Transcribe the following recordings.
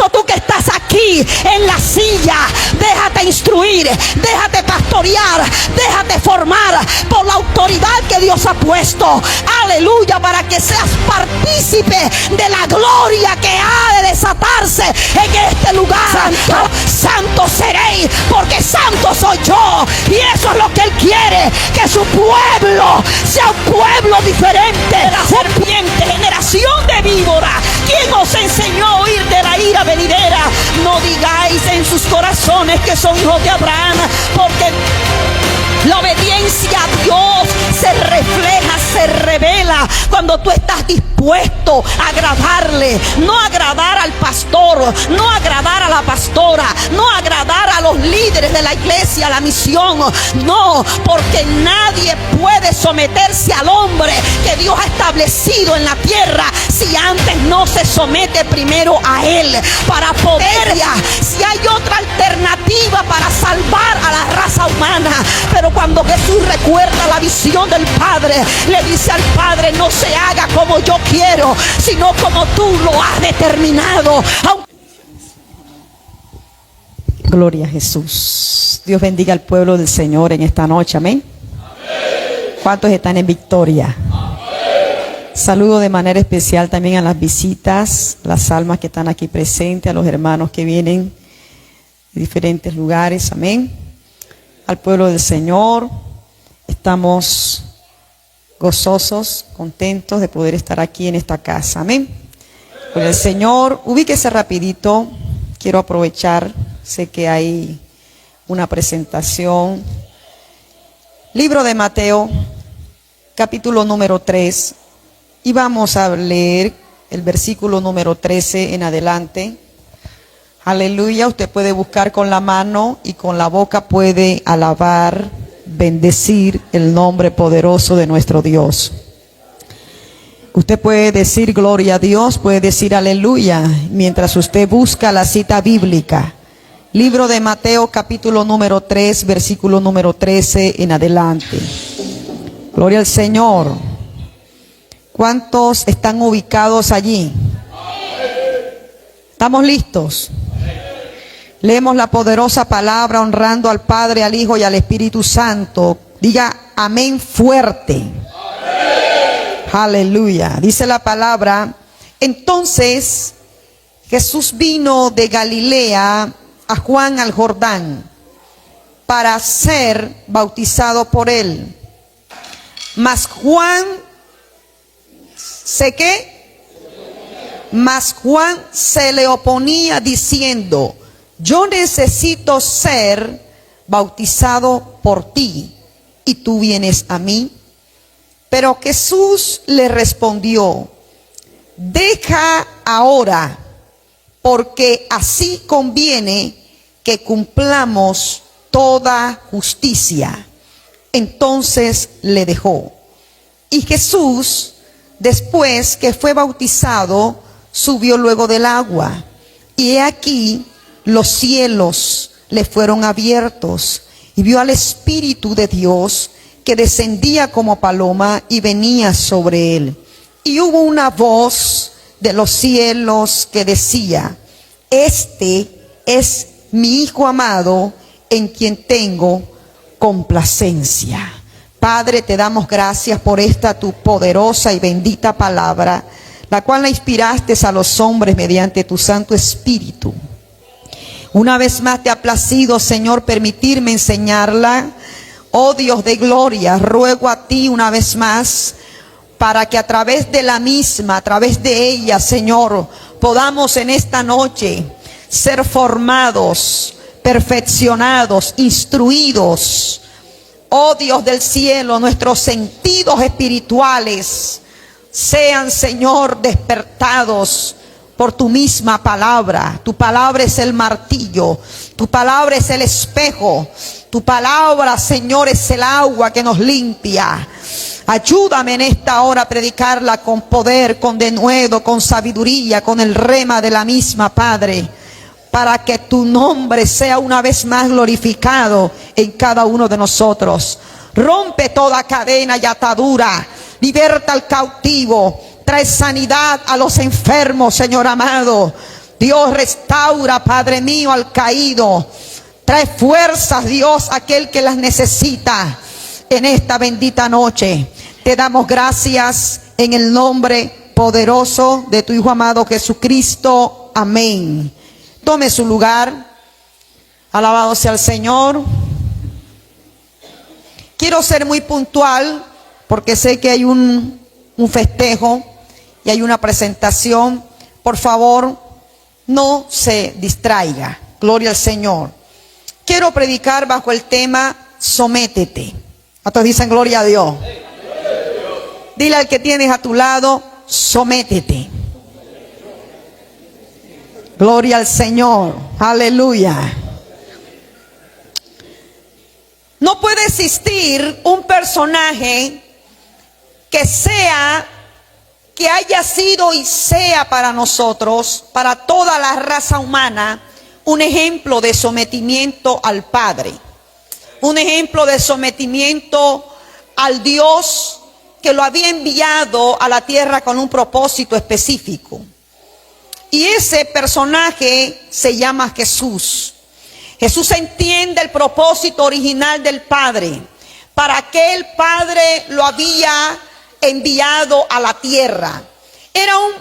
eso tú que estás aquí en la silla, déjate instruir, déjate pastorear, déjate formar por la autoridad que Dios ha puesto. Aleluya, para que seas partícipe de la gloria que ha de desatarse en este lugar. Santo, santo seréis, porque santo soy yo. Y eso es lo que Él quiere, que su pueblo sea un pueblo diferente. De la serpiente, generación de víbora, ¿quién os enseñó a huir de la ira venidera? No digáis en sus corazones que son hijos de Abraham, porque la obediencia a Dios se refleja, se revela cuando tú estás dispuesto a agradarle, no agradar al pastor, no agradar a la pastora, no agradar a los líderes de la iglesia, a la misión, no, porque nadie puede someterse al hombre que Dios ha establecido en la tierra si antes no se somete primero a Él para poder. Si hay otra alternativa para salvar a la raza humana, pero cuando Jesús recuerda la visión del Padre, le dice al Padre: no se haga como yo quiero, sino como tú lo has determinado. Gloria a Jesús. Dios bendiga al pueblo del Señor en esta noche, amén. ¿Cuántos están en victoria? Saludo de manera especial también a las visitas, las almas que están aquí presentes, a los hermanos que vienen de diferentes lugares, amén. Al pueblo del Señor, estamos gozosos, contentos de poder estar aquí en esta casa, amén. Por el Señor, ubíquese rapidito, quiero aprovechar, sé que hay una presentación. Libro de Mateo, capítulo número 3, y vamos a leer el versículo número 13 en adelante. Aleluya, usted puede buscar con la mano y con la boca puede alabar, bendecir el nombre poderoso de nuestro Dios. Usted puede decir gloria a Dios, puede decir aleluya, mientras usted busca la cita bíblica. Libro de Mateo, capítulo número 3, versículo número 13 en adelante. Gloria al Señor. ¿Cuántos están ubicados allí? ¿Estamos listos? Leemos la poderosa palabra honrando al Padre, al Hijo y al Espíritu Santo. Diga amén fuerte. Amén. Aleluya. Dice la palabra: entonces Jesús vino de Galilea a Juan al Jordán para ser bautizado por él. Mas Juan se le oponía diciendo: yo necesito ser bautizado por ti, y tú vienes a mí. Pero Jesús le respondió: deja ahora, porque así conviene que cumplamos toda justicia. Entonces le dejó. Y Jesús, después que fue bautizado, subió luego del agua. Y he aquí, los cielos le fueron abiertos, y vio al Espíritu de Dios que descendía como paloma y venía sobre él. Y hubo una voz de los cielos que decía: este es mi Hijo amado, en quien tengo complacencia. Padre, te damos gracias por esta tu poderosa y bendita palabra, la cual la inspiraste a los hombres mediante tu Santo Espíritu. Una vez más te ha placido, Señor, permitirme enseñarla. Oh Dios de gloria, ruego a ti una vez más, para que a través de la misma, a través de ella, Señor, podamos en esta noche ser formados, perfeccionados, instruidos. Oh Dios del cielo, nuestros sentidos espirituales sean, Señor, despertados por tu misma palabra. Tu palabra es el martillo, tu palabra es el espejo, tu palabra, Señor, es el agua que nos limpia. Ayúdame en esta hora a predicarla con poder, con denuedo, con sabiduría, con el rema de la misma, Padre, para que tu nombre sea una vez más glorificado en cada uno de nosotros. Rompe toda cadena y atadura, liberta al cautivo, trae sanidad a los enfermos, Señor amado. Dios, restaura, Padre mío, al caído. Trae fuerzas, Dios, a aquel que las necesita en esta bendita noche. Te damos gracias en el nombre poderoso de tu Hijo amado Jesucristo. Amén. Tome su lugar. Alabado sea el Señor. Quiero ser muy puntual porque sé que hay un festejo y hay una presentación. Por favor, no se distraiga. Gloria al Señor. Quiero predicar bajo el tema sométete. ¿Cuántos dicen gloria a Dios? Dile al que tienes a tu lado, sométete. Gloria al Señor. Aleluya. No puede existir un personaje que haya sido y sea para nosotros, para toda la raza humana, un ejemplo de sometimiento al Padre. Un ejemplo de sometimiento al Dios que lo había enviado a la tierra con un propósito específico. Y ese personaje se llama Jesús. Jesús entiende el propósito original del Padre, para que el Padre lo había enviado a la tierra. Era un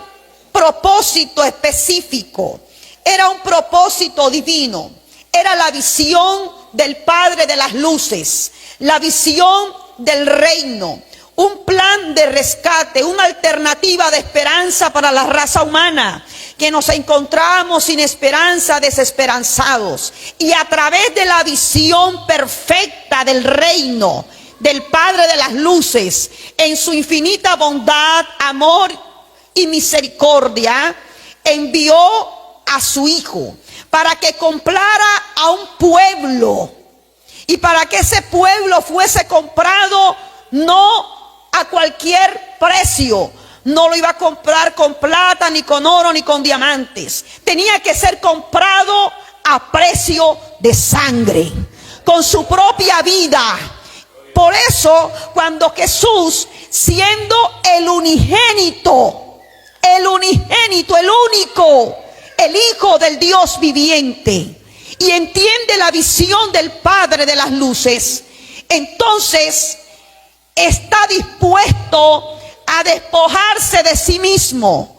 propósito específico, era un propósito divino, era la visión del Padre de las luces, la visión del reino, un plan de rescate, una alternativa de esperanza para la raza humana, que nos encontramos sin esperanza, desesperanzados. Y a través de la visión perfecta del reino, del Padre de las luces, en su infinita bondad, amor y misericordia, envió a su Hijo para que comprara a un pueblo, y para que ese pueblo fuese comprado no a cualquier precio. No lo iba a comprar con plata, ni con oro, ni con diamantes. Tenía que ser comprado a precio de sangre, con su propia vida. Por eso, cuando Jesús, siendo el unigénito, el único, el Hijo del Dios viviente, y entiende la visión del Padre de las luces, entonces está dispuesto a despojarse de sí mismo.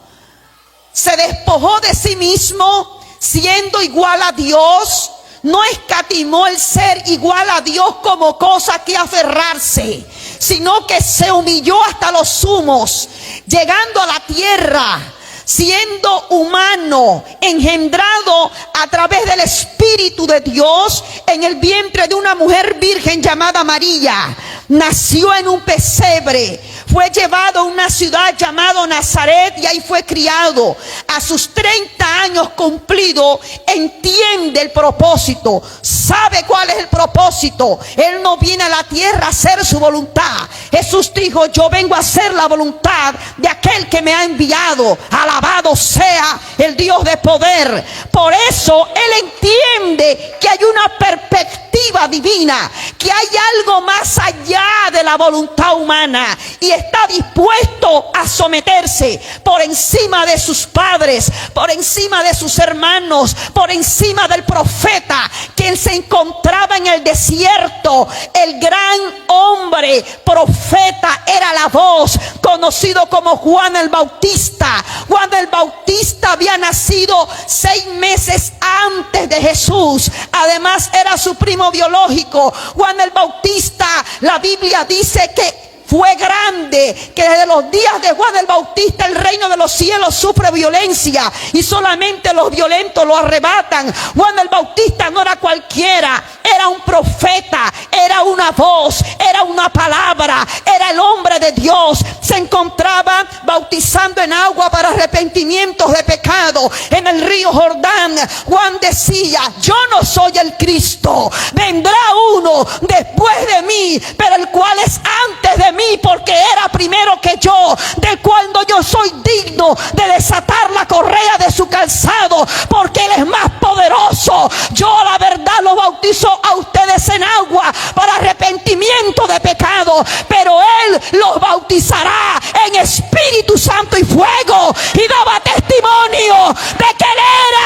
Se despojó de sí mismo siendo igual a Dios. No escatimó el ser igual a Dios como cosa que aferrarse, sino que se humilló hasta los sumos, llegando a la tierra, siendo humano, engendrado a través del Espíritu de Dios en el vientre de una mujer virgen llamada María. Nació en un pesebre, fue llevado a una ciudad llamada Nazaret y ahí fue criado. A sus 30 años cumplido, entiende el propósito, sabe cuál es el propósito. Él no viene a la tierra a hacer su voluntad. Jesús dijo: yo vengo a hacer la voluntad de aquel que me ha enviado. Alabado sea el Dios de poder. Por eso Él entiende que hay una perspectiva divina, que hay algo más allá de la voluntad humana, y está dispuesto a someterse por encima de sus padres, por encima de sus hermanos, por encima del profeta que se encontraba en el desierto. El gran hombre profeta era la voz, conocido como Juan el Bautista. Juan el Bautista había nacido 6 meses antes de Jesús. Además era su primo biológico. Juan el Bautista, la Biblia dice que fue grande, que desde los días de Juan el Bautista el reino de los cielos sufre violencia y solamente los violentos lo arrebatan. Juan el Bautista no era cualquiera, era un profeta, era una voz, era una palabra, era el hombre de Dios. Se encontraba bautizando en agua para arrepentimientos de pecado en el río Jordán. Juan decía: yo no soy el Cristo, vendrá uno después de mí, pero el cual es antes de mí, porque era primero que yo, del cual no yo soy digno de desatar la correa de su calzado, porque Él es más poderoso. Yo la verdad lo bautizo a ustedes en agua para arrepentimiento de pecado, pero Él los bautizará en Espíritu Santo y fuego. Y daba testimonio de que Él era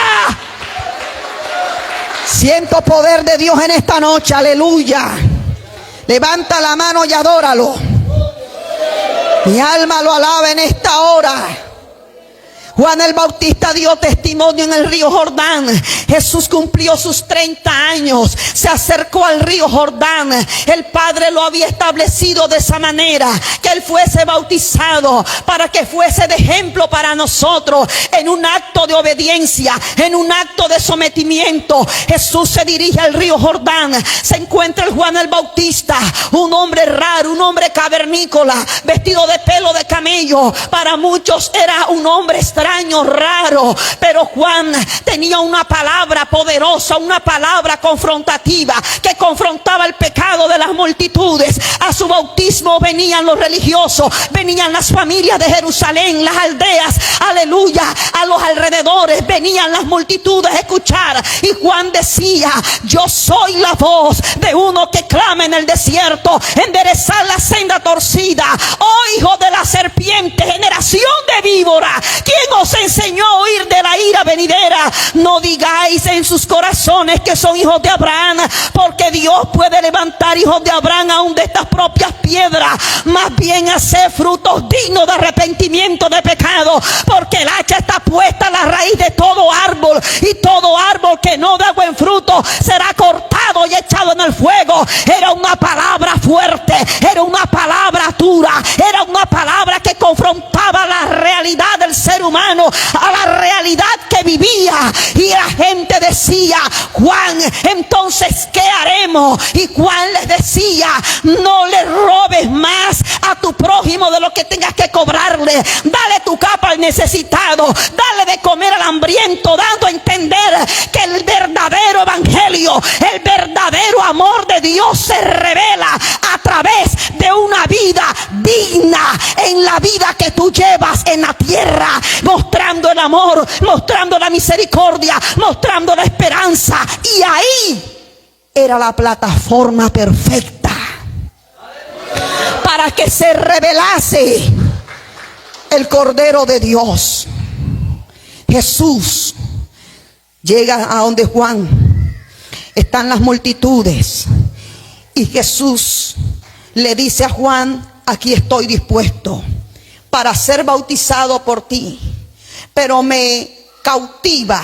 Siento poder de Dios en esta noche, aleluya. Levanta la mano y adóralo. Mi alma lo alaba en esta hora. Juan el Bautista dio testimonio en el río Jordán. Jesús cumplió sus 30 años. Se acercó al río Jordán. El Padre lo había establecido de esa manera, que Él fuese bautizado para que fuese de ejemplo para nosotros, en un acto de obediencia, en un acto de sometimiento. Jesús se dirige al río Jordán. Se encuentra el Juan el Bautista, un hombre raro, un hombre cavernícola, vestido de pelo de camello. Para muchos era un hombre extraño, raro, pero Juan tenía una palabra poderosa, una palabra confrontativa, que confrontaba el pecado de las multitudes. A su bautismo venían los religiosos, venían las familias de Jerusalén, las aldeas, aleluya, a los alrededores venían las multitudes a escuchar. Y Juan decía: yo soy la voz de uno que clama en el desierto, enderezar la senda torcida. Oh hijo de la serpiente, generación de víbora, ¿quién os enseñó a huir de la ira venidera? No digáis en sus corazones que son hijos de Abraham, porque Dios puede levantar hijos de Abraham aún de estas propias piedras. Más bien hacer frutos dignos de arrepentimiento de pecado, porque el hacha está puesta a la raíz de todo árbol, y todo árbol que no da buen fruto será cortado y echado en el fuego. Era una palabra fuerte, era una palabra dura, era una palabra que confrontaba la realidad del ser humano, a la realidad que vivía. Y la gente decía: Juan, entonces ¿qué haremos? Y Juan les decía: no le robes más a tu prójimo de lo que tengas que cobrarle. Dale tu capa al necesitado, dale de comer al hambriento, dando a entender que el verdadero evangelio, el verdadero amor de Dios se revela a través de una vida digna, en la vida que tú llevas en la tierra, mostrando el amor, mostrando la misericordia, mostrando la esperanza. Y ahí era la plataforma perfecta para que se revelase el Cordero de Dios. Jesús llega a donde Juan, están las multitudes, y Jesús le dice a Juan: aquí estoy dispuesto para ser bautizado por ti. Pero me cautiva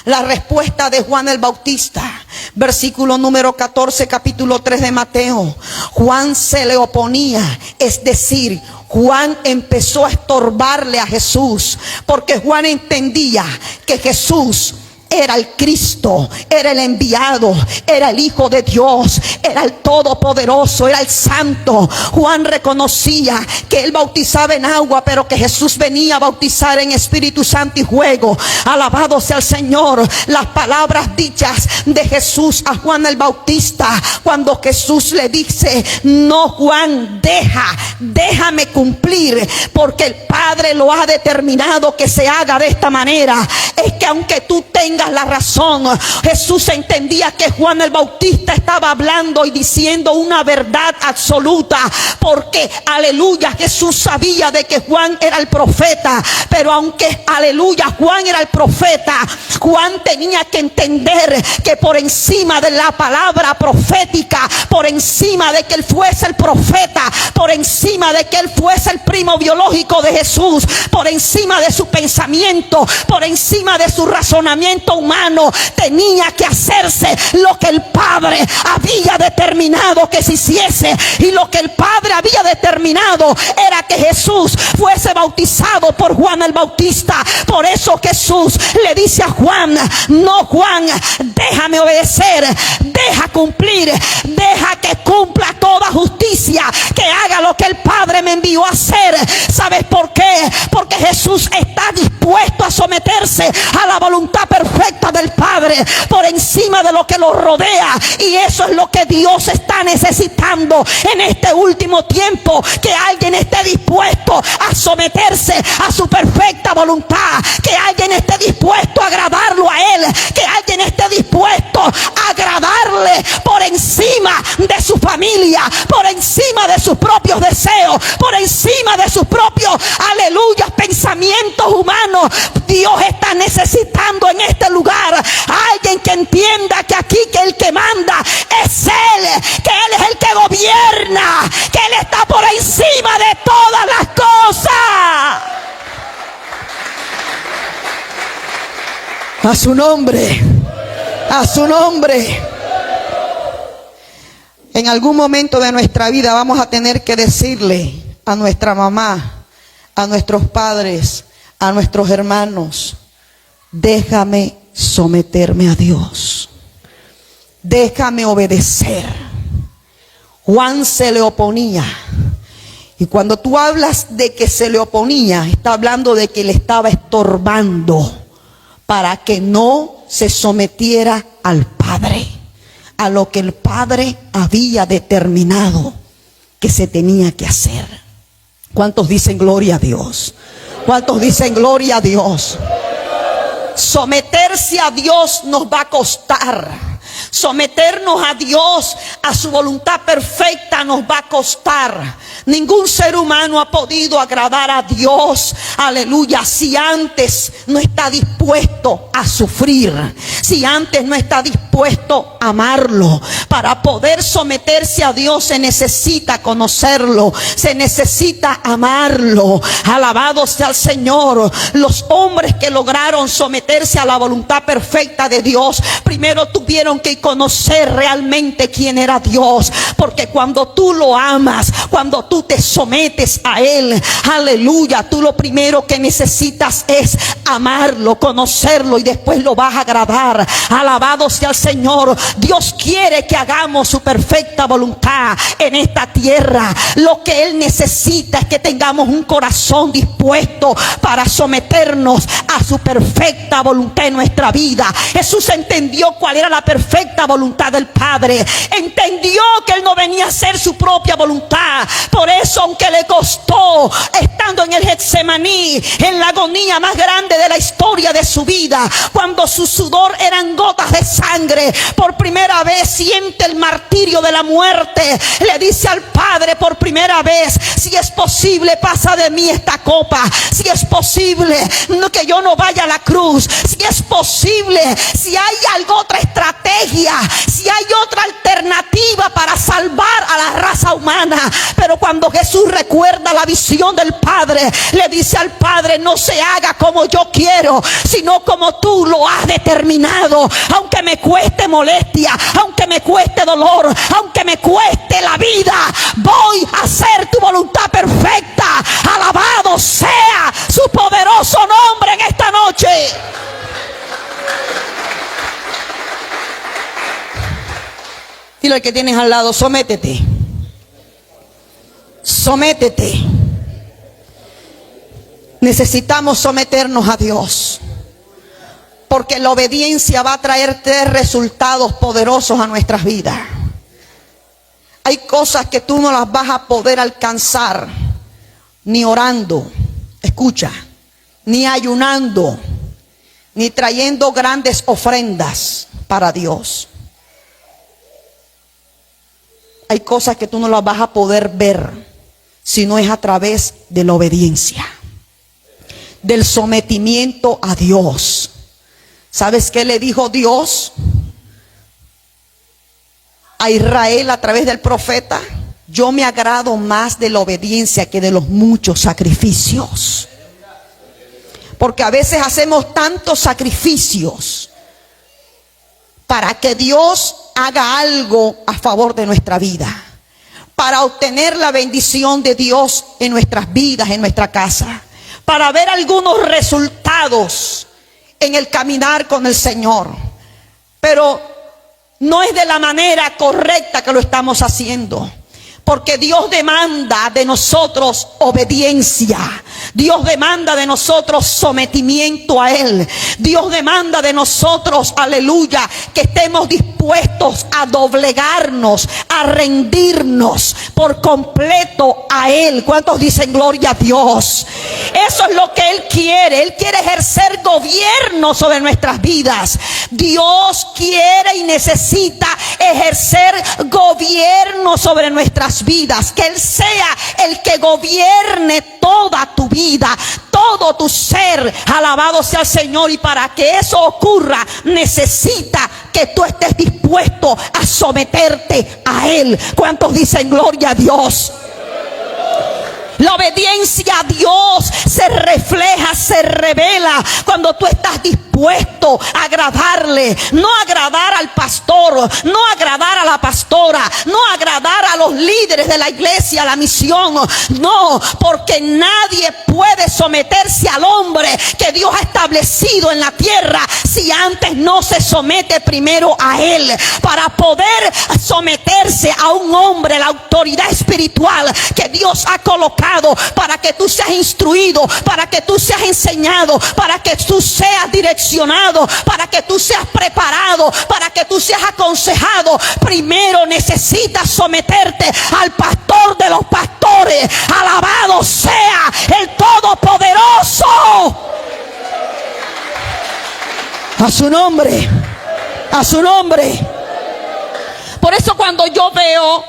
la respuesta de Juan el Bautista. Versículo número 14, capítulo 3 de Mateo. Juan se le oponía, es decir, Juan empezó a estorbarle a Jesús, porque Juan entendía que Jesús era el Cristo, era el enviado, era el Hijo de Dios, era el Todopoderoso, era el Santo. Juan reconocía que él bautizaba en agua, pero que Jesús venía a bautizar en Espíritu Santo y fuego. Alabado sea el Señor. Las palabras dichas de Jesús a Juan el Bautista, cuando Jesús le dice: no, Juan, déjame cumplir, porque el Padre lo ha determinado que se haga de esta manera. Es que aunque tú tengas la razón, Jesús entendía que Juan el Bautista estaba hablando y diciendo una verdad absoluta, porque aleluya, Jesús sabía de que Juan era el profeta. Pero aunque aleluya, Juan era el profeta, Juan tenía que entender que por encima de la palabra profética, por encima de que él fuese el profeta, por encima de que él fuese el primo biológico de Jesús, por encima de su pensamiento, por encima de su razonamiento humano, tenía que hacerse lo que el Padre había determinado que se hiciese. Y lo que el Padre había determinado era que Jesús fuese bautizado por Juan el Bautista. Por eso Jesús le dice a Juan: no, Juan, déjame obedecer, deja cumplir, deja que cumpla toda justicia, que haga lo que el Padre me envió a hacer. ¿Sabes por qué? Porque Jesús está dispuesto a someterse a la voluntad perfecta del Padre por encima de lo que lo rodea. Y eso es lo que Dios está necesitando en este último tiempo, que alguien esté dispuesto a someterse a su perfecta voluntad, que alguien esté dispuesto a agradarlo a Él, que alguien esté dispuesto a agradarle por encima de su familia, por encima de sus propios deseos, por encima de sus propios, aleluya, pensamientos humanos. Dios está necesitando en este lugar a alguien que entienda que aquí A su nombre. A su nombre. En algún momento de nuestra vida vamos a tener que decirle a nuestra mamá, a nuestros padres, a nuestros hermanos: déjame someterme a Dios. Déjame obedecer. Juan se le oponía. Y cuando tú hablas de que se le oponía, está hablando de que le estaba estorbando para que no se sometiera al Padre, a lo que el Padre había determinado que se tenía que hacer. ¿Cuántos dicen gloria a Dios? ¿Cuántos dicen gloria a Dios? Someterse a Dios nos va a costar. Someternos a Dios, a su voluntad perfecta, nos va a costar. Ningún ser humano ha podido agradar a Dios, aleluya, si antes no está dispuesto a sufrir, si antes no está dispuesto a amarlo. Para poder someterse a Dios se necesita conocerlo, se necesita amarlo. Alabado sea el Señor. Los hombres que lograron someterse a la voluntad perfecta de Dios, primero tuvieron que conocer realmente quién era Dios, porque cuando tú lo amas, cuando tú te sometes a Él, aleluya, tú lo primero que necesitas es amarlo, conocerlo, y después lo vas a agradar. Alabado sea el Señor. Dios quiere que hagamos su perfecta voluntad en esta tierra. Lo que Él necesita es que tengamos un corazón dispuesto para someternos a su perfecta voluntad en nuestra vida. Jesús entendió cuál era la perfecta voluntad del Padre. Entendió que Él no venía a hacer su propia voluntad. Por eso, aunque le costó, estando en el Getsemaní, en la agonía más grande de la historia de su vida, cuando su sudor eran gotas de sangre, por primera vez siente el martirio de la muerte. Le dice al Padre por primera vez: si es posible, pasa de mí esta copa. Si es posible, que yo no vaya a la cruz. Si es posible, si hay algo, otra estrategia, si hay otra alternativa para salvar a la raza humana. Pero cuando Jesús recuerda la visión del Padre, le dice al Padre: no se haga como yo quiero, sino como tú lo has determinado. Aunque me cueste molestia, aunque me cueste dolor, aunque me cueste la vida, voy a hacer tu voluntad perfecta. Alabado sea su poderoso nombre en esta noche. Dile al que tienes al lado: sométete. Sométete. Necesitamos someternos a Dios, porque la obediencia va a traer 3 resultados poderosos a nuestras vidas. Hay cosas que tú no las vas a poder alcanzar ni orando, escucha, ni ayunando, ni trayendo grandes ofrendas para Dios. Hay cosas que tú no las vas a poder ver si no es a través de la obediencia, del sometimiento a Dios. ¿Sabes qué le dijo Dios a Israel a través del profeta? Yo me agrado más de la obediencia que de los muchos sacrificios. Porque a veces hacemos tantos sacrificios para que Dios haga algo a favor de nuestra vida, para obtener la bendición de Dios en nuestras vidas, en nuestra casa, para ver algunos resultados en el caminar con el Señor. Pero no es de la manera correcta que lo estamos haciendo, porque Dios demanda de nosotros obediencia. Dios demanda de nosotros sometimiento a Él. Dios demanda de nosotros, aleluya, que estemos dispuestos a doblegarnos, a rendirnos por completo a Él. ¿Cuántos dicen gloria a Dios? Eso es lo que Él quiere. Él quiere ejercer gobierno sobre nuestras vidas. Dios quiere y necesita ejercer gobierno sobre nuestras vidas. Que Él sea el que gobierne toda tu vida, todo tu ser. Alabado sea el Señor. Y para que eso ocurra, necesita que tú estés dispuesto a someterte a Él. ¿Cuántos dicen gloria a Dios? La obediencia a Dios se refleja, se revela cuando tú estás dispuesto a agradarle, no agradar al pastor, no agradar a la pastora, no agradar a los líderes de la iglesia, a la misión, no, porque nadie puede someterse al hombre que Dios ha establecido en la tierra si antes no se somete primero a él. Para poder someterse a un hombre, la autoridad espiritual que Dios ha colocado para que tú seas instruido, para que tú seas enseñado, para que tú seas direccionado, para que tú seas preparado, para que tú seas aconsejado, primero necesitas someterte al pastor de los pastores. Alabado sea el Todopoderoso. A su nombre, a su nombre. Por eso cuando yo veo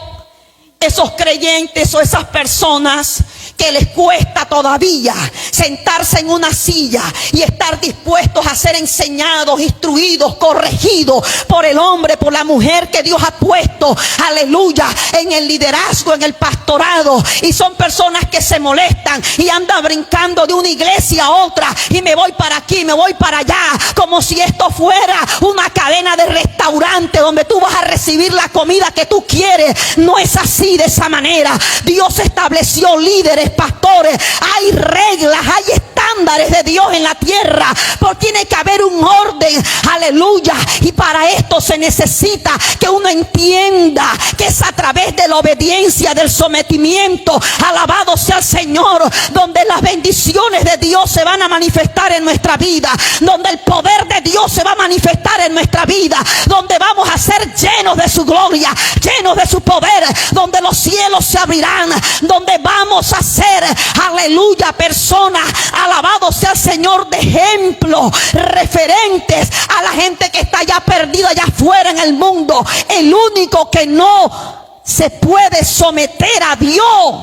esos creyentes o esas personas que les cuesta todavía sentarse en una silla y estar dispuestos a ser enseñados, instruidos, corregidos por el hombre, por la mujer que Dios ha puesto, aleluya, en el liderazgo, en el pastorado, y son personas que se molestan y andan brincando de una iglesia a otra, y me voy para aquí, me voy para allá, como si esto fuera una cadena de restaurante donde tú vas a recibir la comida que tú quieres. No es así, de esa manera. Dios estableció líderes, pastores, hay reglas, hay estándares de Dios en la tierra, porque tiene que haber un orden, aleluya, y para esto se necesita que uno entienda que es a través de la obediencia, del sometimiento, alabado sea el Señor, donde las bendiciones de Dios se van a manifestar en nuestra vida, donde el poder de Dios se va a manifestar en nuestra vida, donde vamos a ser llenos de su gloria, llenos de su poder, donde los cielos se abrirán, donde vamos a ser, aleluya, personas, alabado sea el Señor, de ejemplo, referentes a la gente que está ya perdida allá afuera en el mundo. El único que no se puede someter a Dios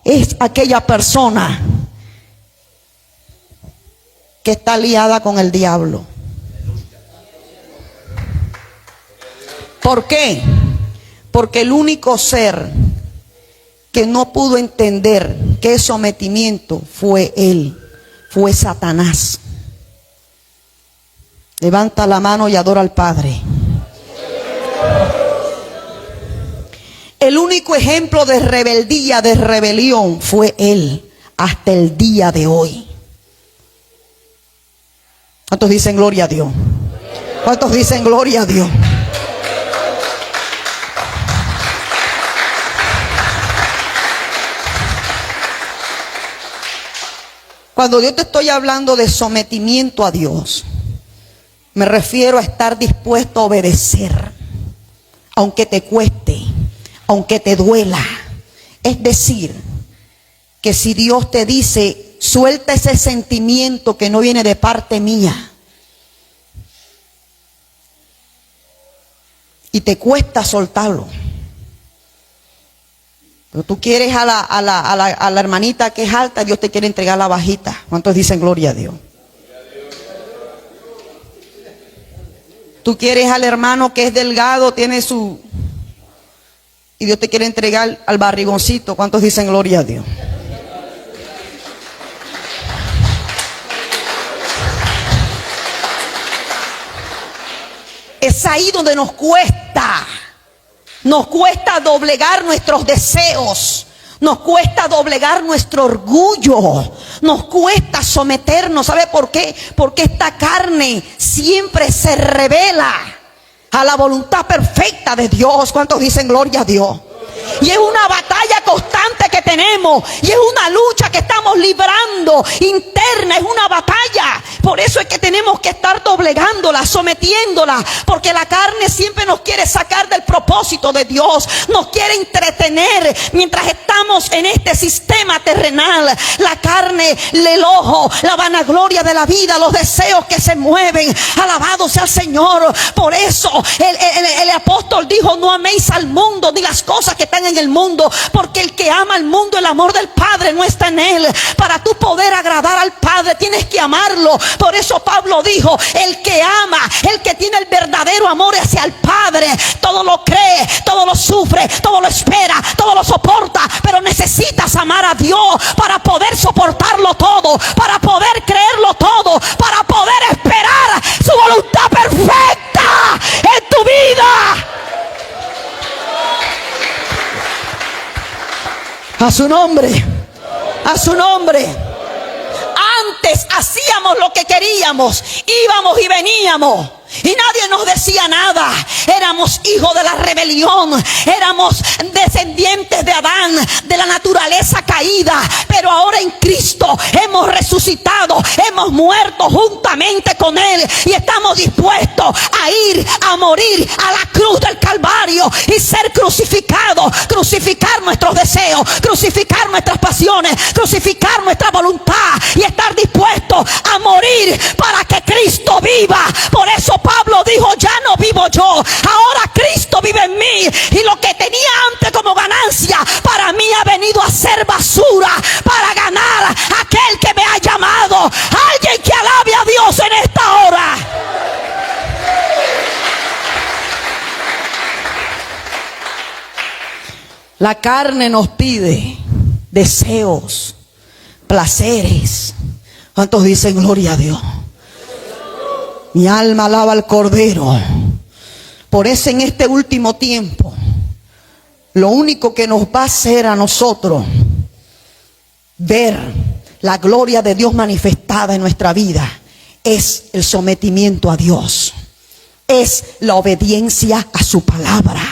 es aquella persona que está liada con el diablo. ¿Por qué? Porque el único ser que no pudo entender qué sometimiento fue él, fue Satanás. Levanta la mano y adora al Padre. El único ejemplo de rebeldía, de rebelión, fue él hasta el día de hoy. ¿Cuántos dicen gloria a Dios? ¿Cuántos dicen gloria a Dios? Cuando yo te estoy hablando de sometimiento a Dios, me refiero a estar dispuesto a obedecer, aunque te cueste, aunque te duela. Es decir, que si Dios te dice, suelta ese sentimiento que no viene de parte mía, y te cuesta soltarlo, pero tú quieres a la hermanita que es alta, Dios te quiere entregar la bajita. ¿Cuántos dicen gloria a Dios? Tú quieres al hermano que es delgado, tiene su... y Dios te quiere entregar al barrigoncito. ¿Cuántos dicen gloria a Dios? Es ahí donde nos cuesta doblegar nuestros deseos, nos cuesta doblegar nuestro orgullo, nos cuesta someternos. ¿Sabe por qué? Porque esta carne siempre se revela a la voluntad perfecta de Dios. ¿Cuántos dicen gloria a Dios? Y es una batalla constante que tenemos, y es una lucha que estamos librando interna, es una batalla. Por eso es que tenemos que estar doblegándola, sometiéndola, porque la carne siempre nos quiere sacar del propósito de Dios, nos quiere entretener mientras estamos en este sistema terrenal. La carne, el ojo, la vanagloria de la vida, los deseos que se mueven, alabado sea el Señor. Por eso el apóstol dijo, no améis al mundo ni las cosas que están en el mundo, porque el que ama al mundo, el amor del Padre no está en él. Para tú poder agradar al Padre tienes que amarlo. Por eso Pablo dijo, el que ama, el que tiene el verdadero verdadero amor hacia el Padre todo lo cree, todo lo sufre, todo lo espera, todo lo soporta. Pero necesitas amar a Dios para poder soportarlo todo, para poder creerlo todo, para poder esperar su voluntad perfecta en tu vida. A su nombre, a su nombre. Antes hacíamos lo que queríamos, íbamos y veníamos, y nadie nos decía nada. Éramos hijos de la rebelión, éramos descendientes de Adán, de la naturaleza caída. Pero ahora en Cristo hemos resucitado, hemos muerto juntamente con Él, y estamos dispuestos a ir a morir a la cruz del Calvario y ser crucificados, crucificar nuestros deseos, crucificar nuestras pasiones, crucificar nuestra voluntad, y estar dispuestos a morir para que Cristo viva. Por eso Pablo dijo: ya no vivo yo, ahora Cristo vive en mí, y lo que tenía antes como ganancia, para mí ha venido a ser basura para ganar a aquel que me ha llamado. Alguien que alabe a Dios en esta hora. La carne nos pide deseos, placeres. ¿Cuántos dicen gloria a Dios? Mi alma alaba al Cordero. Por eso en este último tiempo, lo único que nos va a hacer a nosotros ver la gloria de Dios manifestada en nuestra vida es el sometimiento a Dios, es la obediencia a su palabra,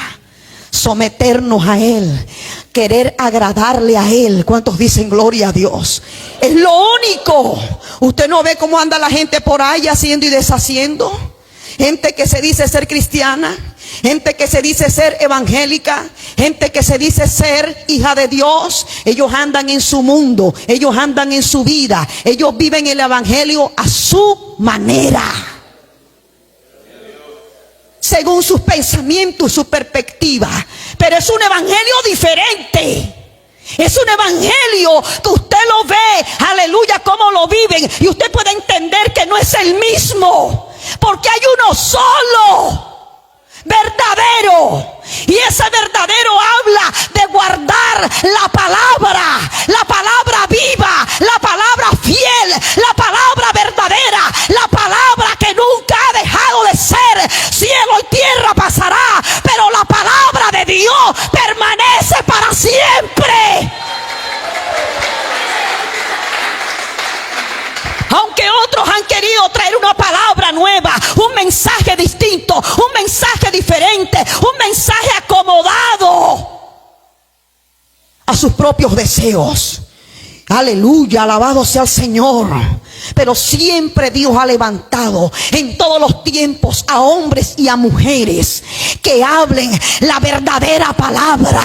someternos a Él, querer agradarle a Él. ¿Cuántos dicen gloria a Dios? Es lo único. Usted no ve cómo anda la gente por ahí haciendo y deshaciendo. Gente que se dice ser cristiana, gente que se dice ser evangélica, gente que se dice ser hija de Dios. Ellos andan en su mundo, ellos andan en su vida, ellos viven el evangelio a su manera, según sus pensamientos, su perspectiva. Pero es un evangelio diferente. Es un evangelio que usted lo ve, aleluya, cómo lo viven, y usted puede entender que no es el mismo, porque hay uno solo, verdadero. Y ese verdadero habla de guardar la palabra viva, la palabra fiel, la palabra verdadera, la palabra que nunca ha dejado de ser. Cielo y tierra pasará, pero la palabra de Dios permanece para siempre. Aunque otros han querido traer una palabra nueva, un mensaje distinto, un mensaje diferente, un mensaje acomodado a sus propios deseos. Aleluya, alabado sea el Señor. Pero siempre Dios ha levantado en todos los tiempos a hombres y a mujeres que hablen la verdadera palabra,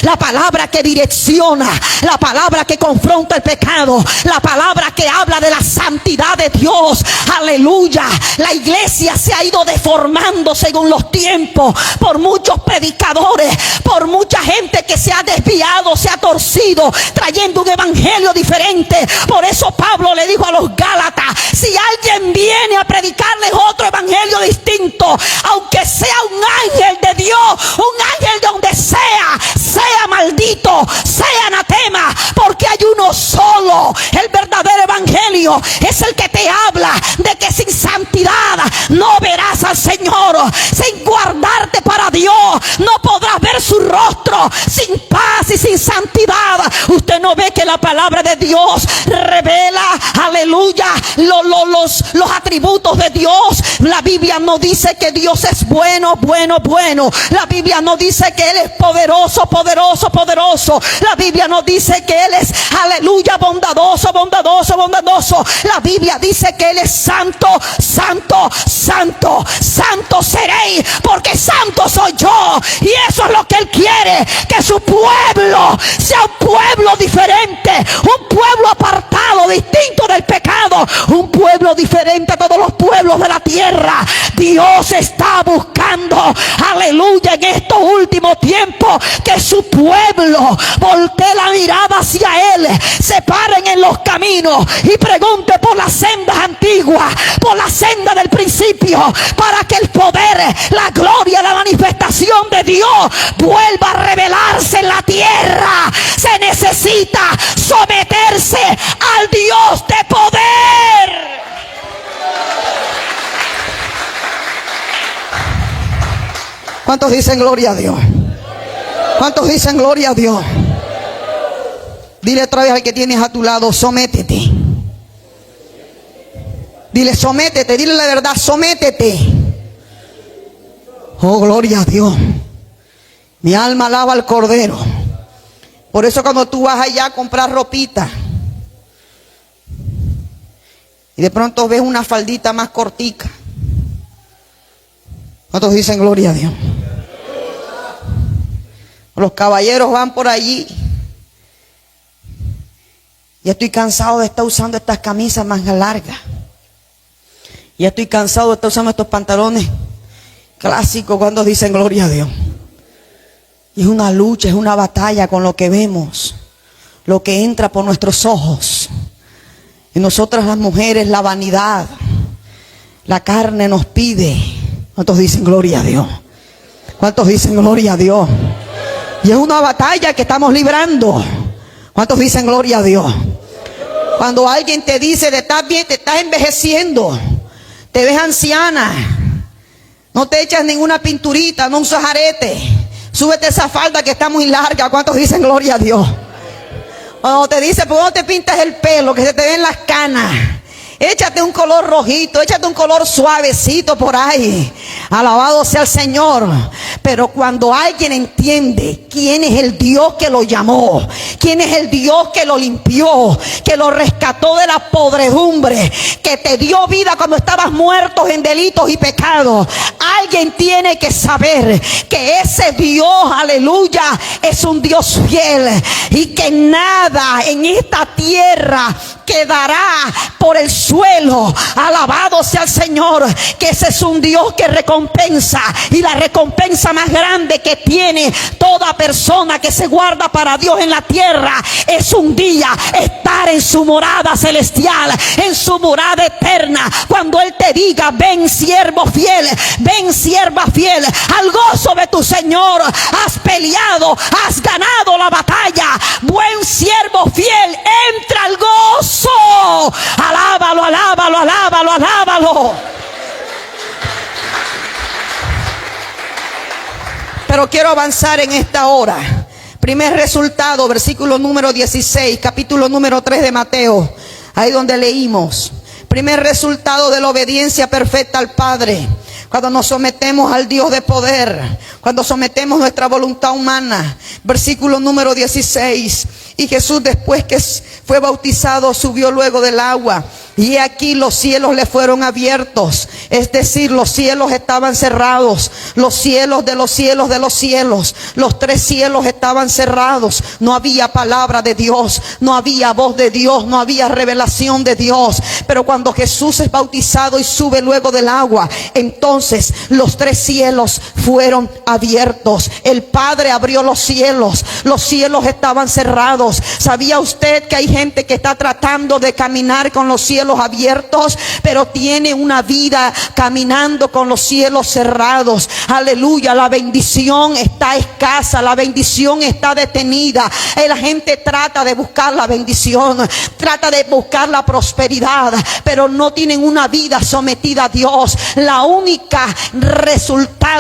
la palabra que direcciona, la palabra que confronta el pecado, la palabra que habla de la santidad de Dios. Aleluya. La iglesia se ha ido deformando según los tiempos por muchos predicadores, por mucha gente que se ha desviado, se ha torcido, trayendo un evangelio diferente. Por eso Pablo le dijo a los Gálatas: si alguien viene a predicarles otro evangelio distinto, aunque sea un ángel de Dios, un ángel de donde sea maldito, sea anatema, porque hay uno solo. El verdadero evangelio es el que te habla de que sin santidad no verás al Señor, sin guardarte para Dios no podrás ver su rostro, sin paz y sin santidad. Usted no ve que la palabra de Dios revela, aleluya, los atributos de Dios. La Biblia no dice que Dios es bueno. La Biblia no dice que Él es poderoso. La Biblia no dice que Él es, aleluya, bondadoso. La Biblia dice que Él es santo seréis, porque santo soy yo. Y eso es lo que Él quiere, que su pueblo sea un pueblo diferente, un pueblo apartado, distinto del pecado, un pueblo diferente a todos los pueblos de la tierra. Dios está buscando, aleluya, en estos últimos tiempos, que su pueblo voltee la mirada hacia Él, se paren en los caminos y pregunte por las sendas antiguas, por la senda del principio, para que el poder la gloria, la manifestación de Dios vuelva a revelarse en la tierra, se necesita someterse al Dios de poder. ¿Cuántos dicen gloria a Dios? ¿Cuántos dicen gloria a Dios? Dile otra vez al que tienes a tu lado, sométete. Dile, sométete, dile la verdad, sométete. Oh, gloria a Dios. Mi alma alaba al Cordero. Por eso cuando tú vas allá a comprar ropita y de pronto ves una faldita más cortica, ¿cuántos dicen gloria a Dios? Los caballeros van por allí. Ya estoy cansado de estar usando estas camisas más largas. Ya estoy cansado de estar usando estos pantalones clásicos. Cuando dicen gloria a Dios. Y es una lucha, es una batalla con lo que vemos, lo que entra por nuestros ojos. Y nosotras las mujeres, la vanidad, la carne nos pide. ¿Cuántos dicen gloria a Dios? ¿Cuántos dicen gloria a Dios? Y es una batalla que estamos librando. ¿Cuántos dicen gloria a Dios? Cuando alguien te dice, te estás bien, te estás envejeciendo, te ves anciana, no te echas ninguna pinturita, no usas arete, súbete esa falda que está muy larga. ¿Cuántos dicen gloria a Dios? Cuando te dice, ¿por qué no te pintas el pelo? Que se te ven las canas. Échate un color rojito, échate un color suavecito por ahí. Alabado sea el Señor. Pero cuando alguien entiende quién es el Dios que lo llamó, quién es el Dios que lo limpió, que lo rescató de la podredumbre, que te dio vida cuando estabas muertos en delitos y pecados, alguien tiene que saber que ese Dios, aleluya, es un Dios fiel y que nada en esta tierra quedará por el suelo. Alabado sea el Señor, que ese es un Dios que recompensa, y la recompensa más grande que tiene toda persona que se guarda para Dios en la tierra es un día estar en su morada celestial, en su morada eterna, cuando Él te diga, ven siervo fiel, ven sierva fiel, al gozo de tu Señor has peleado, has ganado la batalla, buen siervo fiel, entra al gozo. Alábalo, alábalo, alábalo, alábalo. Pero quiero avanzar en esta hora. Primer resultado, versículo número 16, capítulo número 3 de Mateo, ahí donde leímos. Primer resultado de la obediencia perfecta al Padre. Cuando nos sometemos al Dios de poder, cuando sometemos nuestra voluntad humana. Versículo número 16. Y Jesús, después que fue bautizado, subió luego del agua. Y aquí los cielos le fueron abiertos. Es decir, los cielos estaban cerrados. Los cielos de los cielos de los cielos. Los tres cielos estaban cerrados. No había palabra de Dios. No había voz de Dios. No había revelación de Dios. Pero cuando Jesús es bautizado y sube luego del agua, entonces los tres cielos fueron abiertos. El Padre abrió los cielos. Los cielos estaban cerrados. ¿Sabía usted que hay gente que está tratando de caminar con los cielos abiertos, pero tiene una vida caminando con los cielos cerrados? Aleluya, la bendición está escasa, la bendición está detenida. La gente trata de buscar la bendición, trata de buscar la prosperidad, pero no tienen una vida sometida a Dios.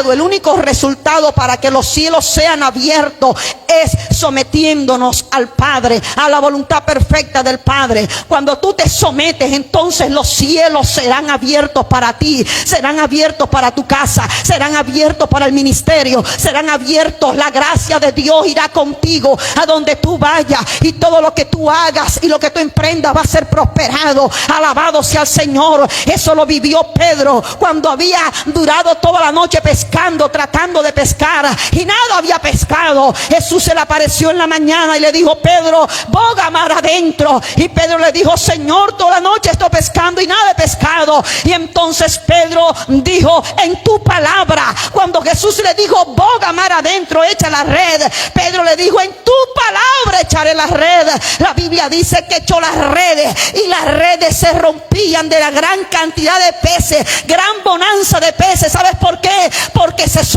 El único resultado para que los cielos sean abiertos es sometiéndonos al Padre, a la voluntad perfecta del Padre. Cuando tú te sometes, entonces los cielos serán abiertos para ti, serán abiertos para tu casa, serán abiertos para el ministerio, serán abiertos. La gracia de Dios irá contigo a donde tú vayas, y todo lo que tú hagas y lo que tú emprendas va a ser prosperado. Alabado sea el Señor. Eso lo vivió Pedro cuando había durado toda la noche pescando, tratando de pescar, y nada había pescado. Jesús se le apareció en la mañana y le dijo, Pedro, boga mar adentro. Y Pedro le dijo, Señor, toda la noche estoy pescando y nada he pescado. Y entonces Pedro dijo, en tu palabra. Cuando Jesús le dijo, boga mar adentro, echa la red, Pedro le dijo, en tu palabra echaré la red. La Biblia dice que echó las redes, y las redes se rompían de la gran cantidad de peces, gran bonanza de peces. ¿Sabes por qué? Porque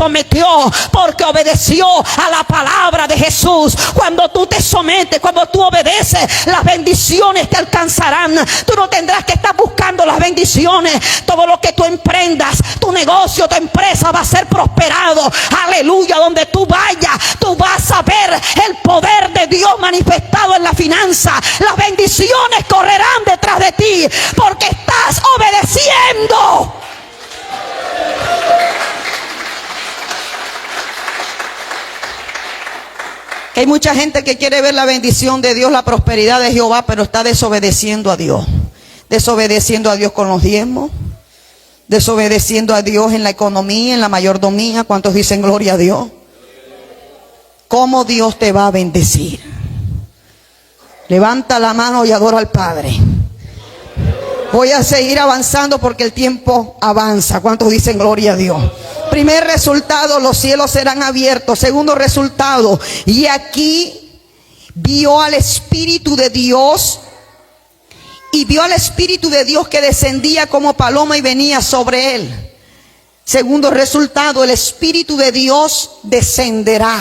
sometió porque obedeció a la palabra de Jesús. Cuando tú te sometes, cuando tú obedeces, las bendiciones te alcanzarán. Tú no tendrás que estar buscando las bendiciones. Todo lo que tú emprendas, tu negocio, tu empresa va a ser prosperado. Aleluya. Donde tú vayas, tú vas a ver el poder de Dios manifestado en la finanza. Las bendiciones correrán detrás de ti porque estás obedeciendo. Hay mucha gente que quiere ver la bendición de Dios, la prosperidad de Jehová, pero está desobedeciendo a Dios. Desobedeciendo a Dios con los diezmos, desobedeciendo a Dios en la economía, en la mayordomía. ¿Cuántos dicen gloria a Dios? ¿Cómo Dios te va a bendecir? Levanta la mano y adora al Padre. Voy a seguir avanzando porque el tiempo avanza. ¿Cuántos dicen gloria a Dios? Primer resultado, los cielos serán abiertos. Segundo resultado, y aquí vio al Espíritu de Dios. Y vio al Espíritu de Dios que descendía como paloma y venía sobre él. Segundo resultado, el Espíritu de Dios descenderá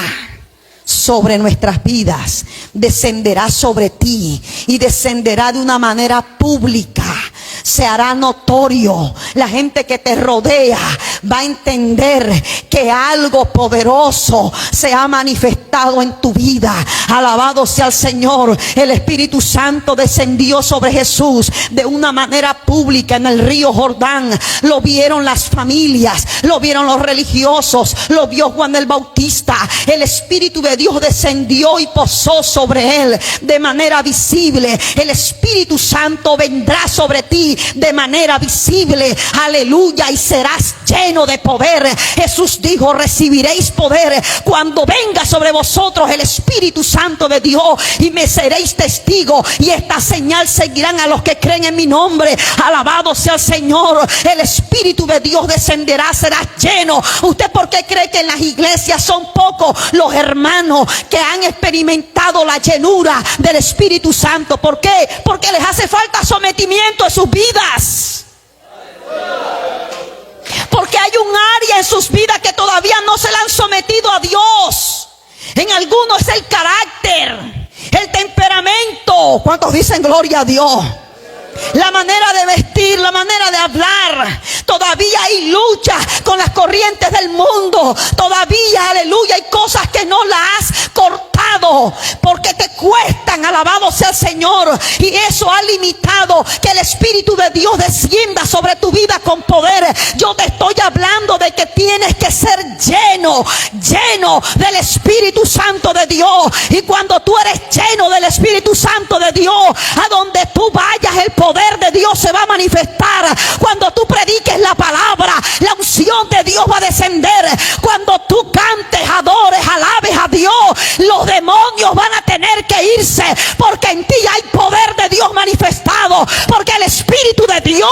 sobre nuestras vidas, descenderá sobre ti y descenderá de una manera pública. Se hará notorio. La gente que te rodea va a entender que algo poderoso se ha manifestado en tu vida. Alabado sea el Señor. El Espíritu Santo descendió sobre Jesús de una manera pública en el río Jordán. Lo vieron las familias, lo vieron los religiosos, lo vio Juan el Bautista. El Espíritu de Dios descendió y posó sobre él de manera visible. El Espíritu Santo vendrá sobre ti de manera visible, aleluya, y serás lleno de poder. Jesús dijo: recibiréis poder cuando venga sobre vosotros el Espíritu Santo de Dios, y me seréis testigo, y esta señal seguirán a los que creen en mi nombre. Alabado sea el Señor. El Espíritu de Dios descenderá, serás lleno. ¿Usted por qué cree que en las iglesias son pocos los hermanos que han experimentado la llenura del Espíritu Santo? ¿Por qué? Porque les hace falta sometimiento en sus vidas. Porque hay un área en sus vidas que todavía no se le han sometido a Dios. En algunos es el carácter, el temperamento. ¿Cuántos dicen gloria a Dios? La manera de vestir, la manera de hablar. Todavía hay lucha con las corrientes del mundo. Todavía, aleluya, hay cosas que no las has cortado porque te cuestan. Alabado sea el Señor. Y eso ha limitado que el Espíritu de Dios descienda sobre tu vida con poder. Yo te estoy hablando de que tienes que ser lleno del Espíritu Santo de Dios. Y cuando tú eres lleno del Espíritu Santo de Dios, a donde tú vayas, el poder de Dios se va a manifestar. Cuando tú prediques la palabra, la unción de Dios va a descender. Cuando tú cantes, adores, alabes a Dios, los demonios van a tener que irse, porque en ti hay poder de Dios manifestado, porque el Espíritu de Dios,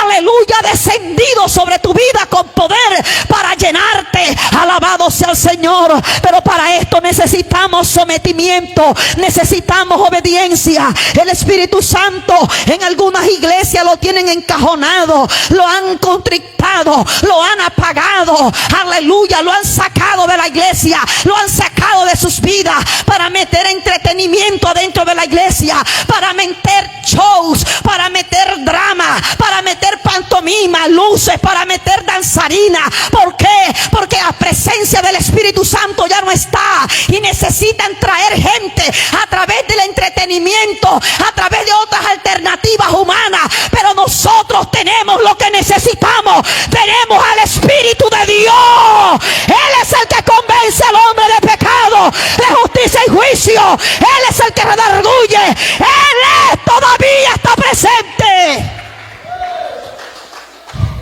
aleluya, ha descendido sobre tu vida con poder para llenarte. Alabado sea el Señor. Pero para esto necesitamos sometimiento, necesitamos obediencia. El Espíritu Santo en algunas iglesias lo tienen encajonado, lo han contrictado, lo han apagado, aleluya, lo han sacado de la iglesia, lo han sacado de sus vidas para meter entretenimiento adentro de la iglesia, para meter shows, para meter drama, para meter pantomima, luces, para meter danzarina. ¿Por qué? Porque la presencia del Espíritu Santo ya no está y necesitan traer gente a través del entretenimiento, a través de otras alternativas humanas. Pero nosotros tenemos lo que necesitamos. Tenemos al Espíritu de Dios. Él es el que convence al hombre de pecado, de justicia y juicio. Él es el que redarguye. Él todavía está presente.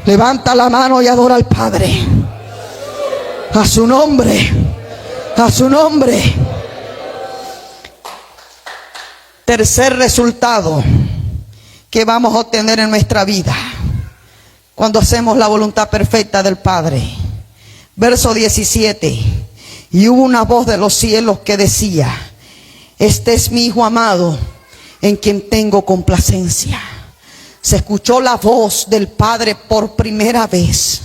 Levanta la mano y adora al Padre. A su nombre. A su nombre. Tercer resultado que vamos a obtener en nuestra vida cuando hacemos la voluntad perfecta del Padre. Verso 17. Y hubo una voz de los cielos que decía: este es mi Hijo amado, en quien tengo complacencia. Se escuchó la voz del Padre por primera vez.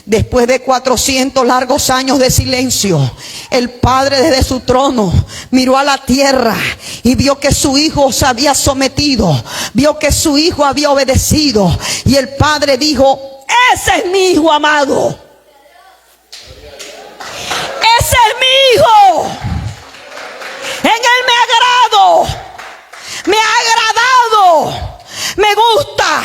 Después de 400 largos años de silencio, el Padre desde su trono miró a la tierra y vio que su Hijo se había sometido, vio que su Hijo había obedecido, y el Padre dijo: ese es mi Hijo amado, ese es mi Hijo, en Él me ha agradado, me gusta.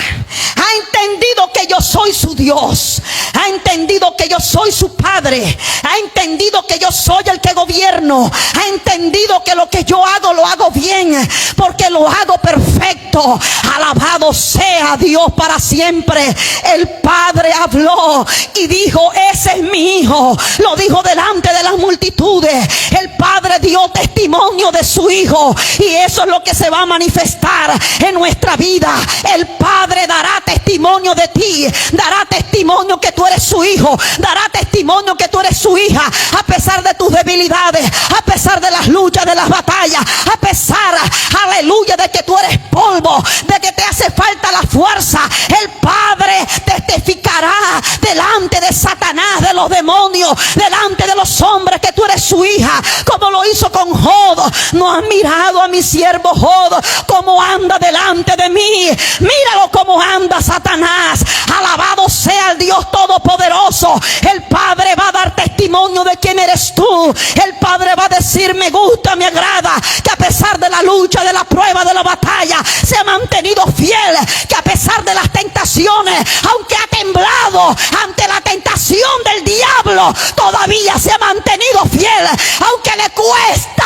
Ha entendido que yo soy su Dios, ha entendido que yo soy su Padre, ha entendido que yo soy el que gobierno, ha entendido que lo que yo hago lo hago bien, porque lo hago perfecto. Alabado sea Dios para siempre. El Padre habló y dijo: ese es mi Hijo. Lo dijo delante de las multitudes. El Padre dio testimonio de su Hijo, y eso es lo que se va a manifestar en nuestra vida. El Padre dará testimonio de ti, dará testimonio que tú eres su hijo, dará testimonio que tú eres su hija, a pesar de tus debilidades, a pesar de las luchas, de las batallas, a pesar, aleluya, de que tú eres polvo, de que te hace falta la fuerza. El Padre testificará delante de Satanás, de los demonios, delante de los hombres, que tú eres su hija, como lo hizo con Job. No has mirado a mi siervo Job, como anda delante de mí. Míralo como anda Satanás. Alabado sea el Dios Todopoderoso. El Padre va a dar testimonio de quién eres tú. El Padre va a decir: me gusta, me agrada, que a pesar de la lucha, de la prueba, de la batalla, se ha mantenido fiel, que a pesar de las tentaciones, aunque ha temblado ante la tentación del diablo, todavía se ha mantenido fiel. Aunque le cuesta,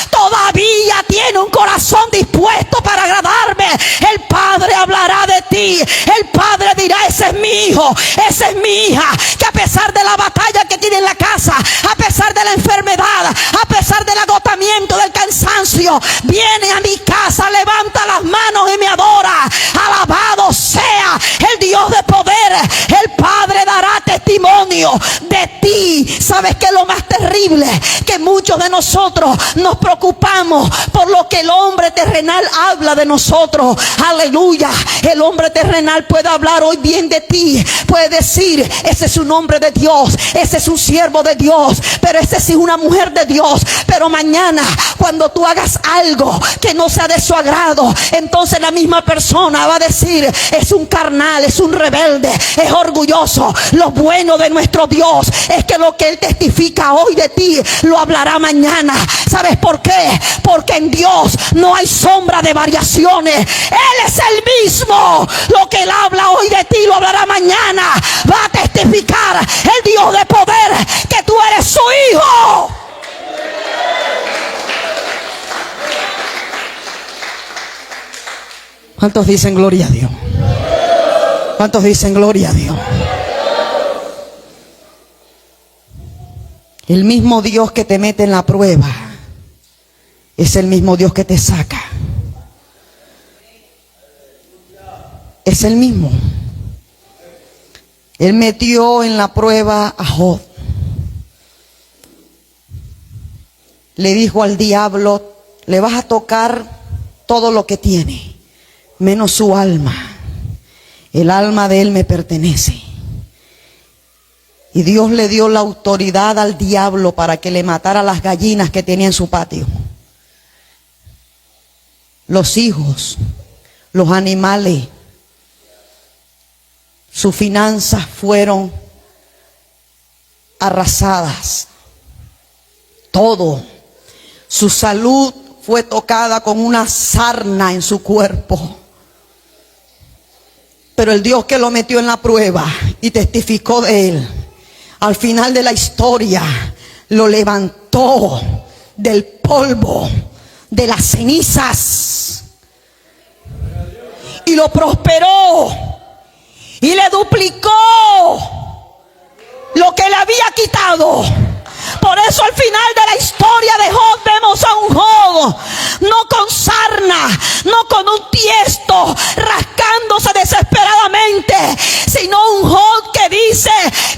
todavía tiene un corazón dispuesto para agradarme. El Padre hablará de ti. El Padre dirá: ese es mi hijo, esa es mi hija, que a pesar de la batalla que tiene en la casa, a pesar de la enfermedad, a pesar del agotamiento, del cansancio, viene a mi casa, levanta las manos y me adora. Alabado sea el Dios de poder. El Padre dará testimonio de ti. ¿Sabes qué es lo más terrible? Que muchos de nosotros nos preocupamos por lo que el hombre terrenal habla de nosotros. Aleluya. El hombre terrenal puede hablar hoy bien de ti, puede decir: ese es un hombre de Dios, ese es un siervo de Dios, pero ese sí es una mujer de Dios. Pero mañana, cuando tú hagas algo que no sea de su agrado, entonces la misma persona va a decir: es un carnal, es un rebelde, es orgulloso. Lo bueno de nuestro Dios es que lo que Él testifica hoy de ti, lo hablará mañana. ¿Sabes por qué? Porque en Dios no hay sombra de variaciones. Él es el mismo. Lo que Él habla hoy de ti, lo hablará mañana. Va a testificar el Dios de poder que tú eres su hijo. ¿Cuántos dicen gloria a Dios? ¿Cuántos dicen gloria a Dios? El mismo Dios que te mete en la prueba es el mismo Dios que te saca. Es el mismo. Él metió en la prueba a Job. Le dijo al diablo: le vas a tocar todo lo que tiene, menos su alma. El alma de él me pertenece. Y Dios le dio la autoridad al diablo para que le matara las gallinas que tenía en su patio, los hijos, los animales. Sus finanzas fueron arrasadas. Todo. Su salud fue tocada con una sarna en su cuerpo. Pero el Dios que lo metió en la prueba y testificó de él, al final de la historia lo levantó del polvo, de las cenizas, y lo prosperó y le duplicó lo que le había quitado. Por eso al final de la historia de Job vemos a un Job no con sarna, no con un tiesto rascándose desesperadamente, sino un Job que dice: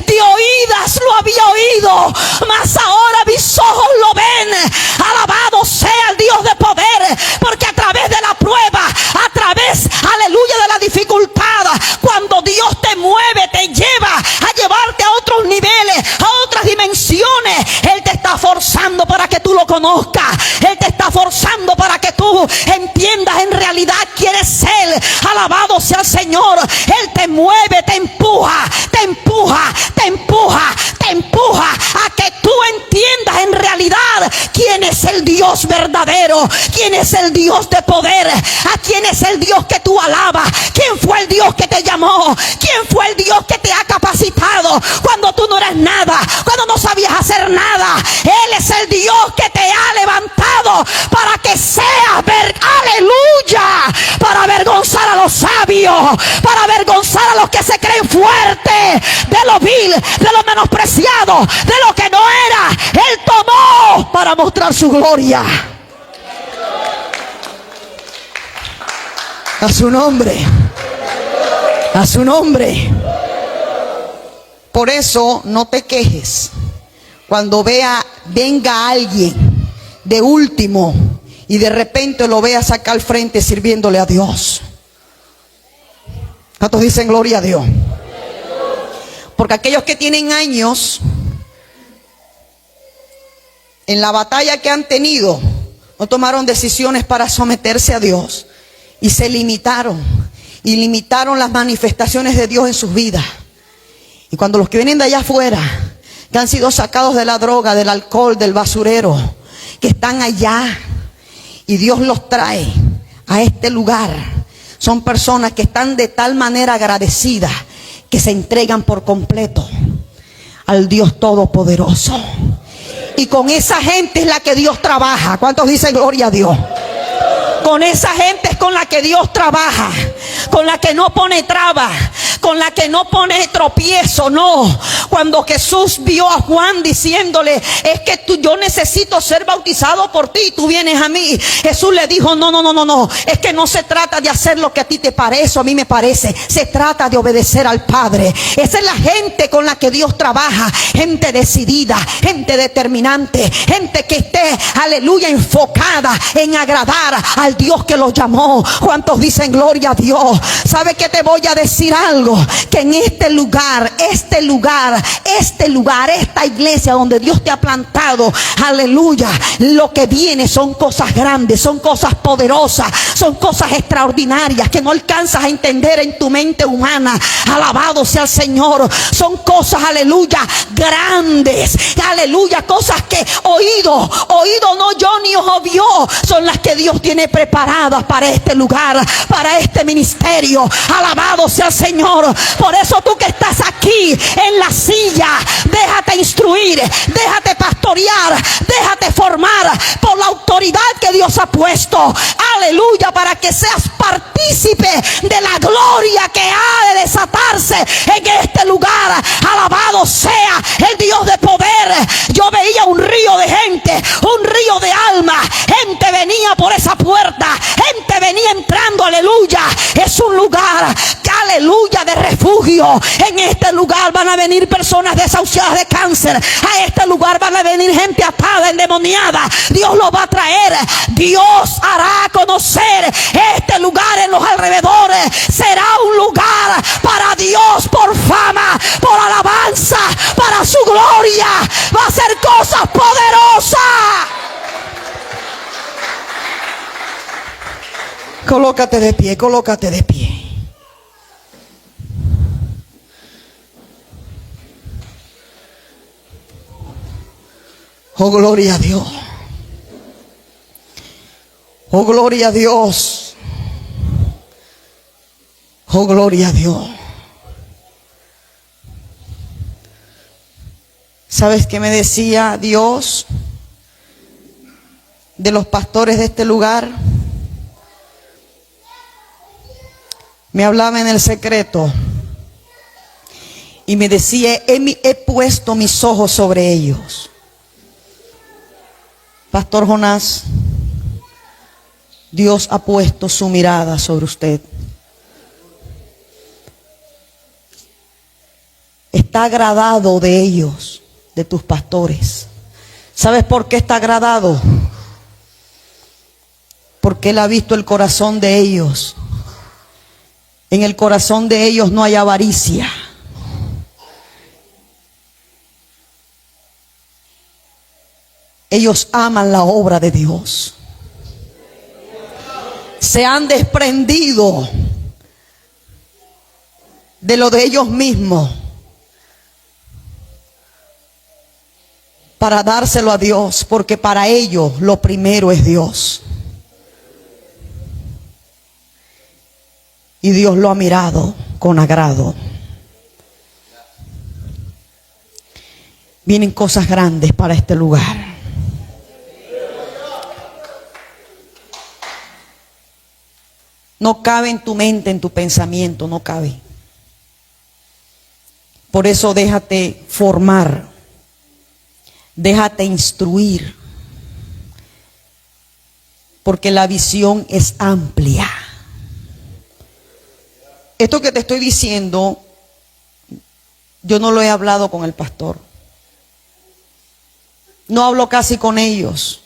de oídas lo había oído, mas ahora mis ojos lo ven. Alabado sea el Dios de poder, porque a través de la prueba, a través, aleluya, de la dificultad, cuando Dios te mueve, te lleva a llevarte a conozca. Él te está forzando para que tú entiendas en realidad quién es Él. Alabado sea el Señor. Él te mueve, te empuja, te empuja, te empuja, te empuja a que tú entiendas en realidad quién es el Dios verdadero, quién es el Dios de poder, a quién es el Dios que tú alabas, quién fue el Dios que te llamó, quién fue el Dios que te ha capacitado cuando tú no eras nada, cuando no sabías hacer nada. Él es el Dios que te ha levantado para que seas, aleluya, para avergonzar a los sabios, para avergonzar a los que se creen fuertes, de lo vil, de lo menospreciado, de lo que no era. Él tomó para mostrar su gloria. A su nombre, a su nombre. Por eso no te quejes cuando venga alguien de último y de repente lo veas acá al frente sirviéndole a Dios. ¿Cuántos dicen gloria a Dios? Porque aquellos que tienen años en la batalla que han tenido, no tomaron decisiones para someterse a Dios y se limitaron y limitaron las manifestaciones de Dios en sus vidas. Y cuando los que vienen de allá afuera, que han sido sacados de la droga, del alcohol, del basurero, que están allá y Dios los trae a este lugar, son personas que están de tal manera agradecidas que se entregan por completo al Dios Todopoderoso. Y con esa gente es la que Dios trabaja. ¿Cuántos dicen gloria a Dios? Con esa gente es con la que Dios trabaja, con la que no pone trabas, con la que no pone tropiezo. No, cuando Jesús vio a Juan diciéndole, es que yo necesito ser bautizado por ti y tú vienes a mí, Jesús le dijo, no, es que no se trata de hacer lo que a ti te parece o a mí me parece, se trata de obedecer al Padre. Esa es la gente con la que Dios trabaja, gente decidida, gente determinante, gente que esté, aleluya, enfocada en agradar al Dios que los llamó. ¿Cuántos dicen gloria a Dios? ¿Sabe qué te voy a decir algo? Que en este lugar, esta iglesia donde Dios te ha plantado, aleluya, lo que viene son cosas grandes, son cosas poderosas, son cosas extraordinarias que no alcanzas a entender en tu mente humana. Alabado sea el Señor. Son cosas, aleluya, grandes, aleluya, cosas que oído no yo ni ojo vio, son las que Dios tiene preparadas para este lugar, para este ministerio. Alabado sea el Señor. Por eso tú que estás aquí en la silla, déjate instruir, déjate pastorear, déjate formar por la autoridad que Dios ha puesto. Aleluya, para que seas partícipe de la gloria que ha de desatarse en este lugar. Alabado sea el Dios de poder. Yo veía un río de gente, un río de alma. Gente venía por esa puerta, gente venía entrando, aleluya. Es un lugar, aleluya, de refugio. En este lugar van a venir personas desahuciadas de cáncer. A este lugar van a venir gente atada, endemoniada. Dios los va a traer. Dios hará conocer este lugar en los alrededores. Será un lugar para Dios, por fama, por alabanza, para su gloria. Va a hacer cosas poderosas. Colócate de pie, colócate de pie. Oh, gloria a Dios. Oh, gloria a Dios. Oh, gloria a Dios. ¿Sabes qué me decía Dios de los pastores de este lugar? Me hablaba en el secreto y me decía, he puesto mis ojos sobre ellos. Pastor Jonás, Dios ha puesto su mirada sobre usted. Está agradado de ellos, de tus pastores. ¿Sabes por qué está agradado? Porque Él ha visto el corazón de ellos. En el corazón de ellos no hay avaricia. Ellos aman la obra de Dios. Se han desprendido de lo de ellos mismos para dárselo a Dios, porque para ellos lo primero es Dios. Y Dios lo ha mirado con agrado. Vienen cosas grandes para este lugar. No cabe en tu mente, en tu pensamiento, no cabe. Por eso déjate formar, déjate instruir, porque la visión es amplia. Esto que te estoy diciendo, yo no lo he hablado con el pastor. No hablo casi con ellos.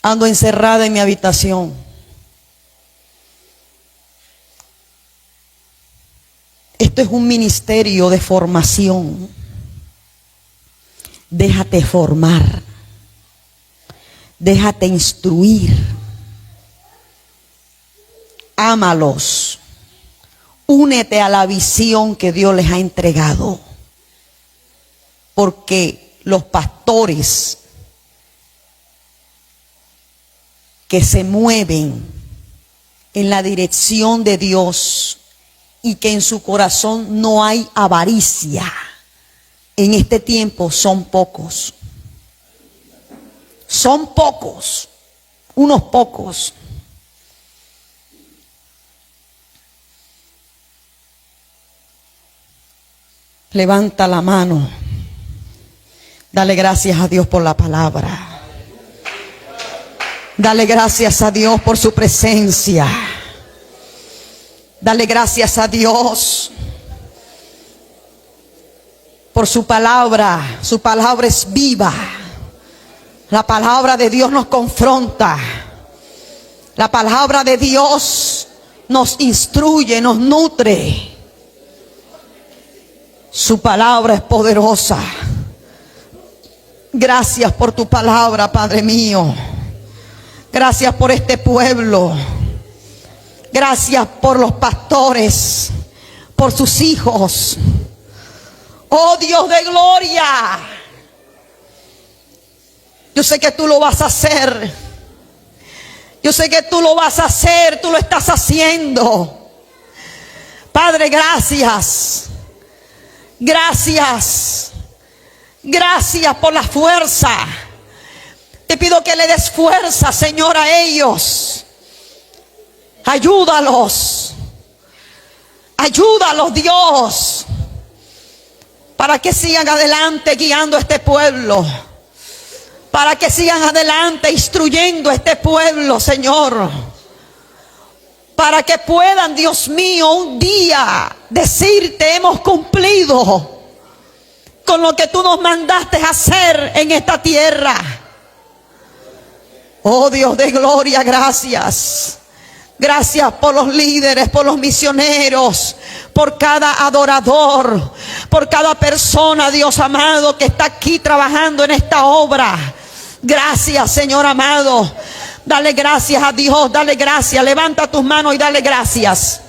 Ando encerrada en mi habitación. Esto es un ministerio de formación. Déjate formar. Déjate instruir. Ámalos. Únete a la visión que Dios les ha entregado. Porque los pastores que se mueven en la dirección de Dios y que en su corazón no hay avaricia, en este tiempo son pocos. Son pocos, unos pocos. Levanta la mano. Dale gracias a Dios por la palabra. Dale gracias a Dios por su presencia. Dale gracias a Dios por su palabra. Su palabra es viva. La palabra de Dios nos confronta. La palabra de Dios nos instruye, nos nutre. Su palabra es poderosa. Gracias por tu palabra, Padre mío. Gracias por este pueblo. Gracias por los pastores, por sus hijos. Oh Dios de gloria. Yo sé que tú lo vas a hacer. Yo sé que tú lo vas a hacer. Tú lo estás haciendo. Padre, gracias. Gracias. Gracias por la fuerza. Te pido que le des fuerza, Señor, a ellos. Ayúdalos. Ayúdalos, Dios, para que sigan adelante guiando a este pueblo. Para que sigan adelante instruyendo a este pueblo, Señor. Para que puedan, Dios mío, un día decirte: hemos cumplido con lo que tú nos mandaste hacer en esta tierra. Oh Dios de gloria, gracias. Gracias por los líderes, por los misioneros, por cada adorador, por cada persona, Dios amado, que está aquí trabajando en esta obra. Gracias, Señor amado. Dale gracias a Dios, dale gracias. Levanta tus manos y dale gracias.